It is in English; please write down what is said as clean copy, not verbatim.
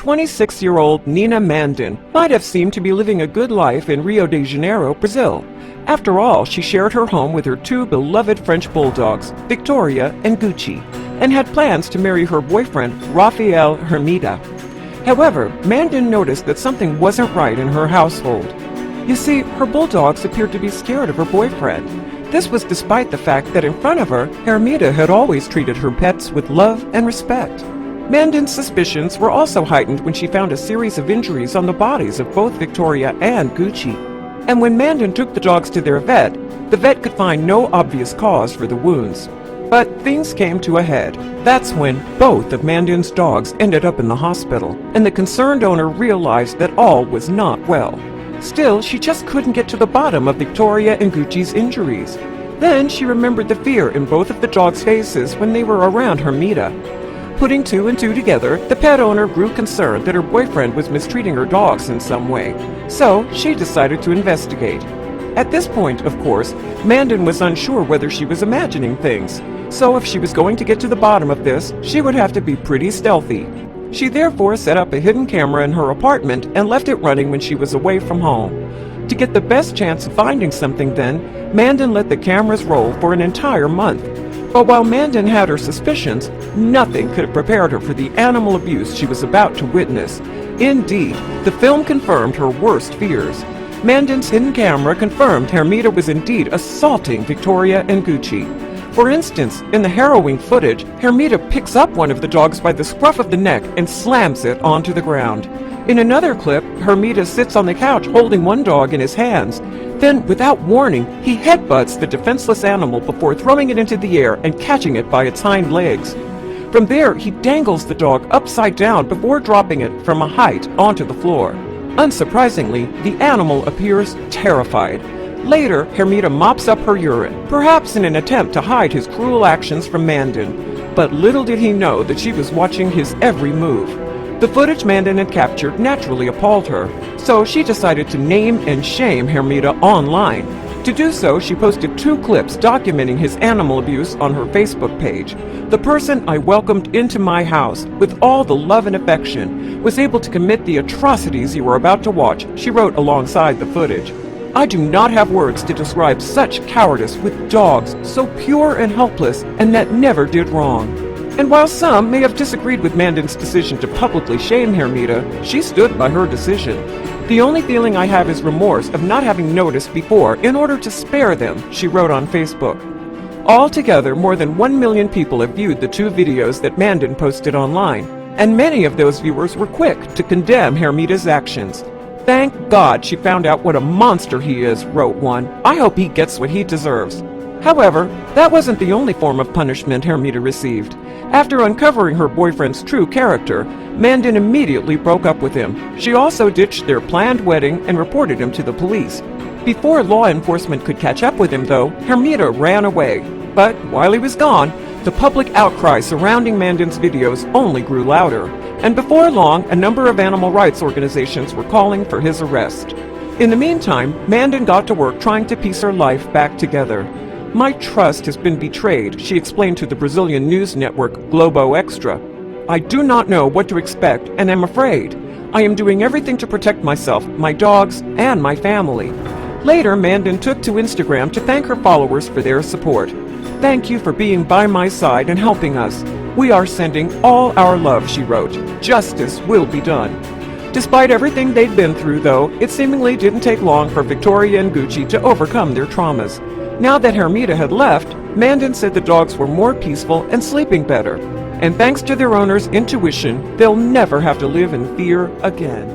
26-year-old Nina Mandan might have seemed to be living a good life in Rio de Janeiro, Brazil. After all, she shared her home with her two beloved French bulldogs, Victoria and Gucci, and had plans to marry her boyfriend, Rafael Hermida. However, Mandan noticed that something wasn't right in her household. You see, her bulldogs appeared to be scared of her boyfriend. This was despite the fact that in front of her, Hermida had always treated her pets with love and respect. Mandan's suspicions were also heightened when she found a series of injuries on the bodies of both Victoria and Gucci. And when Mandan took the dogs to their vet, the vet could find no obvious cause for the wounds. But things came to a head. That's when both of Mandan's dogs ended up in the hospital, and the concerned owner realized that all was not well. Still, she just couldn't get to the bottom of Victoria and Gucci's injuries. Then she remembered the fear in both of the dogs' faces when they were around Hermida. Putting two and two together, the pet owner grew concerned that her boyfriend was mistreating her dogs in some way. So she decided to investigate. At this point, of course, Mandan was unsure whether she was imagining things. So if she was going to get to the bottom of this, she would have to be pretty stealthy. She therefore set up a hidden camera in her apartment and left it running when she was away from home. To get the best chance of finding something then, Mandan let the cameras roll for an entire month. But while Mandan had her suspicions, nothing could have prepared her for the animal abuse she was about to witness. Indeed, the film confirmed her worst fears. Mandan's hidden camera confirmed Hermida was indeed assaulting Victoria and Gucci. For instance, in the harrowing footage, Hermida picks up one of the dogs by the scruff of the neck and slams it onto the ground. In another clip, Hermida sits on the couch holding one dog in his hands. Then, without warning, he headbutts the defenseless animal before throwing it into the air and catching it by its hind legs. From there, he dangles the dog upside down before dropping it from a height onto the floor. Unsurprisingly, the animal appears terrified. Later, Hermida mops up her urine, perhaps in an attempt to hide his cruel actions from Mandan. But little did he know that she was watching his every move. The footage Mandan had captured naturally appalled her, so she decided to name and shame Hermida online. To do so, she posted 2 clips documenting his animal abuse on her Facebook page. "The person I welcomed into my house with all the love and affection was able to commit the atrocities you are about to watch," she wrote alongside the footage. "I do not have words to describe such cowardice with dogs so pure and helpless and that never did wrong." And while some may have disagreed with Mandan's decision to publicly shame Hermida, she stood by her decision. "The only feeling I have is remorse of not having noticed before in order to spare them," she wrote on Facebook. Altogether, more than 1 million people have viewed the 2 videos that Mandan posted online, and many of those viewers were quick to condemn Hermida's actions. "Thank God she found out what a monster he is," wrote one. "I hope he gets what he deserves." However, that wasn't the only form of punishment Hermida received. After uncovering her boyfriend's true character, Mandan immediately broke up with him. She also ditched their planned wedding and reported him to the police. Before law enforcement could catch up with him, though, Hermida ran away. But while he was gone, the public outcry surrounding Mandan's videos only grew louder. And before long, a number of animal rights organizations were calling for his arrest. In the meantime, Mandan got to work trying to piece her life back together. "My trust has been betrayed," she explained to the Brazilian news network Globo Extra. "I do not know what to expect and am afraid. I am doing everything to protect myself, my dogs, and my family." Later, Mandan took to Instagram to thank her followers for their support. "Thank you for being by my side and helping us. We are sending all our love," she wrote. "Justice will be done." Despite everything they'd been through, though, it seemingly didn't take long for Victoria and Gucci to overcome their traumas. Now that Hermida had left, Mandan said the dogs were more peaceful and sleeping better. And thanks to their owner's intuition, they'll never have to live in fear again.